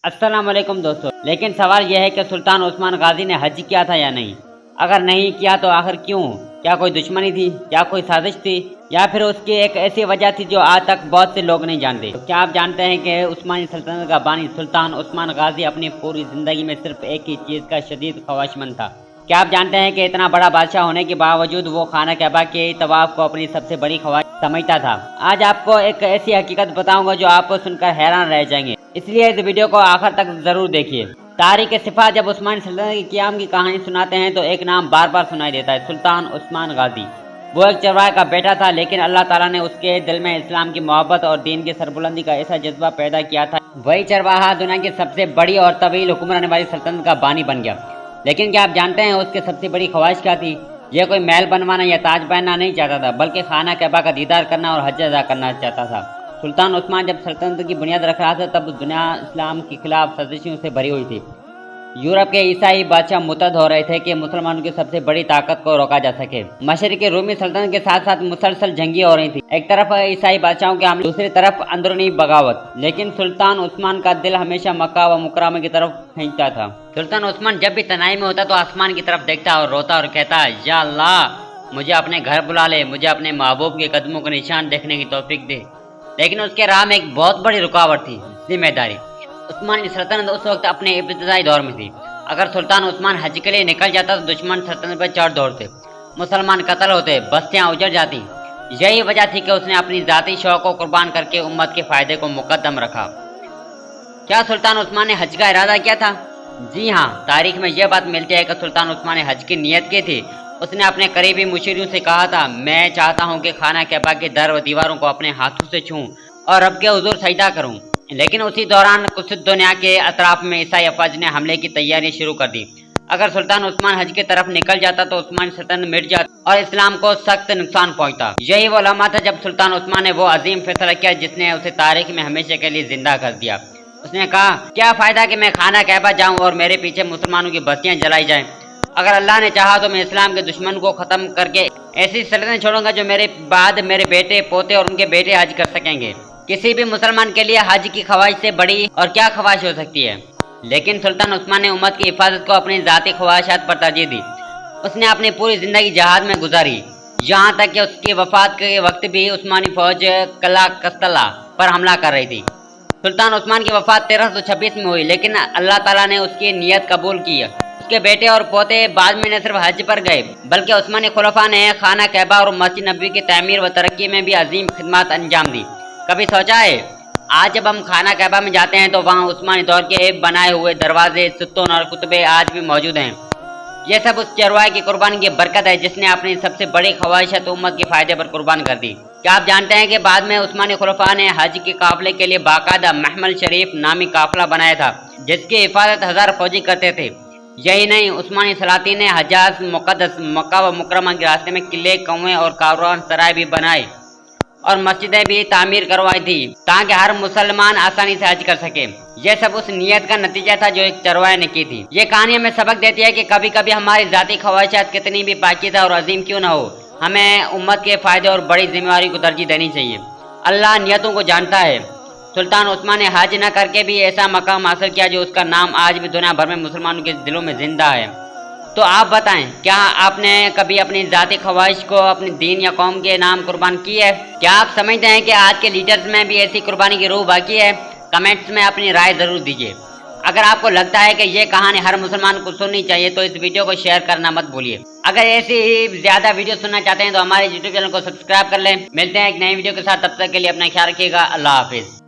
अस्सलाम वालेकुम दोस्तों। लेकिन सवाल यह है कि सुल्तान उस्मान गाजी ने हज किया था या नहीं। अगर नहीं किया तो आखिर क्यों? क्या कोई दुश्मनी थी, क्या कोई साजिश थी, या फिर उसकी एक ऐसी वजह थी जो आज तक बहुत से लोग नहीं जानते। तो क्या आप जानते हैं कि उस्मानी सल्तनत का बानी सुल्तान उस्मान गाजी अपनी पूरी जिंदगी में सिर्फ एक ही चीज़ का शदीद ख्वाहिशमंद था। क्या आप जानते हैं कि इतना बड़ा बादशाह होने के बावजूद वो खाना कैबा के तवाफ को अपनी सबसे बड़ी ख्वाहिश समझता था। आज आपको एक ऐसी हकीकत बताऊंगा जो आपको सुनकर हैरान रह जाएंगे, इसलिए इस वीडियो को आखिर तक जरूर देखिए। तारीख सिफा जब उस्मानी सल्तनत के क़याम की कहानी सुनाते हैं तो एक नाम बार बार सुनाई देता है, सुल्तान उस्मान गाजी। वो एक चरवाहे का बेटा था, लेकिन अल्लाह ताला ने उसके दिल में इस्लाम की मोहब्बत और दीन की सरबुलंदी का ऐसा जज्बा पैदा किया था, वही चरवाहा दुनिया की सबसे बड़ी और तवील हुक्मरानी वाली सल्तनत का बानी बन गया। लेकिन क्या आप जानते हैं उसकी सबसे बड़ी ख्वाहिश क्या थी? यह कोई महल बनवाना या ताज पहनना नहीं चाहता था, बल्कि खाना कैबा का दीदार करना और हज अदा करना चाहता था। सुल्तान उस्मान जब सल्तनत की बुनियाद रख रहा था तब दुनिया इस्लाम के खिलाफ साजिशों से भरी हुई थी। यूरोप के ईसाई बादशाह मुतद हो रहे थे कि मुसलमानों की सबसे बड़ी ताकत को रोका जा सके। मशरिकी रूमी सल्तनत के साथ साथ मुसलसल जंगी हो रही थी। एक तरफ ईसाई बादशाहों के हमले, दूसरी तरफ अंदरूनी बगावत। लेकिन सुल्तान उस्मान का दिल हमेशा मक्का व मुकरमा की तरफ खींचता था। सुल्तान उस्मान जब भी तनाई में होता तो आसमान की तरफ देखता और रोता और कहता, या अल्लाह, मुझे अपने घर बुला ले, मुझे अपने महबूब के कदमों के निशान देखने की तौफीक दे। लेकिन उसके राह में एक बहुत बड़ी रुकावट थी, जिम्मेदारी। उस्मानी सल्तनत उस वक्त अपने इब्तिदाई दौर में थी। अगर सुल्तान उस्मान हज के लिए निकल जाता तो दुश्मन सल्तनत पर चढ़ दौड़ते, मुसलमान कत्ल होते, बस्तियां उजड़ जाती। यही वजह थी कि उसने अपनी जाती शौक को कुर्बान करके उम्मत के फायदे को मुकद्दम रखा। क्या सुल्तान उस्मान ने हज का इरादा किया था? जी हाँ, तारीख में यह बात मिलती है कि सुल्तान उस्मान ने हज की नीयत की थी। उसने अपने करीबी मुशीरों से कहा था, मैं चाहता हूँ कि खाना कैबा के दर व दीवारों को अपने हाथों से छूं और रब के हुजूर सजदा करूं। लेकिन उसी दौरान कुछ दुनिया के अतराफ में ईसाई अफवाज ने हमले की तैयारी शुरू कर दी। अगर सुल्तान उस्मान हज की तरफ निकल जाता तो उस्मानी सल्तनत मिट जाती और इस्लाम को सख्त नुकसान पहुंचता। यही वो लम्हा था जब सुल्तान उस्मान ने वो अजीम फैसला किया जिसने उसे तारीख में हमेशा के लिए जिंदा कर दिया। उसने कहा, क्या फायदा कि मैं खाना कैबा जाऊं और मेरे पीछे मुसलमानों की बस्तियां जलाई जाएं। अगर अल्लाह ने चाहा तो मैं इस्लाम के दुश्मन को खत्म करके ऐसी सल्तनत छोड़ूंगा जो मेरे बाद मेरे बेटे, पोते और उनके बेटे हज कर सकेंगे। किसी भी मुसलमान के लिए हज की ख्वाहिश से बड़ी और क्या ख्वाहिश हो सकती है। लेकिन सुल्तान उस्मान ने उम्मत की हिफाजत को अपनी जाती ख्वाहिशात पर तरजीह दी। उसने अपनी पूरी जिंदगी जहाद में गुजारी, यहाँ तक कि उसकी वफात के वक्त भी उस्मानी फौज कला कस्तला पर हमला कर रही थी। सुल्तान उस्मान की वफात 1326 में हुई, लेकिन अल्लाह ताला ने उसकी नीयत कबूल की। उसके बेटे और पोते बाद में न सिर्फ हज पर गए, बल्कि उस्मानी खुलफा ने खाना कैबा और मस्जिद नबवी की तमीर व तरक्की में भी अजीम खिदमत अंजाम दी। कभी सोचा है, आज जब हम खाना कैबा में जाते हैं तो वहाँ उस्मानी दौर के बनाए हुए दरवाजे, सुतून और कुतबे आज भी मौजूद हैं। ये सब उस चरवाहे की कुर्बानी की बरकत है जिसने अपनी सबसे बड़ी ख्वाहिशत उम्मत के फायदे पर कुर्बान कर दी। क्या आप जानते हैं कि बाद में उस्मानी खुलफा ने हज के काफिले के लिए बाकायदा महमल शरीफ नामी काफिला बनाया था, जिसकी हिफाजत 1000 फौजी करते थे। यही नहीं, उस्मानी सलातीन ने हजाज, मुकद्दस, मक्का व मुकरमा के रास्ते में किले, कुएं और कारवान सराय भी बनाए और मस्जिदें भी तामीर करवाई थी ताकि हर मुसलमान आसानी से हज कर सके। यह सब उस नियत का नतीजा था जो एक चरवाहे ने की थी। ये कहानी हमें सबक देती है कि कभी कभी हमारी जाती ख्वाहिशात कितनी भी पाकीज़ा और अजीम क्यों न हो, हमें उम्मत के फायदे और बड़ी जिम्मेवारी को तरजीह देनी चाहिए। अल्लाह नियतों को जानता है। सुल्तान उस्मान ने हज न करके भी ऐसा मकाम हासिल किया जो उसका नाम आज भी दुनिया भर में मुसलमानों के दिलों में जिंदा है। तो आप बताएं, क्या आपने कभी अपनी जाती ख्वाहिश को अपने दीन या कौम के नाम कुर्बान की है? क्या आप समझते हैं कि आज के लीडर्स में भी ऐसी कुर्बानी की रूह बाकी है? कमेंट्स में अपनी राय जरूर दीजिए। अगर आपको लगता है कि ये कहानी हर मुसलमान को सुननी चाहिए तो इस वीडियो को शेयर करना मत भूलिए। अगर ऐसी ही ज्यादा वीडियो सुनना चाहते हैं तो हमारे YouTube चैनल को सब्सक्राइब कर लें। मिलते हैं एक नई वीडियो के साथ, तब तक के लिए अपना ख्याल रखिएगा। अल्लाह हाफिज।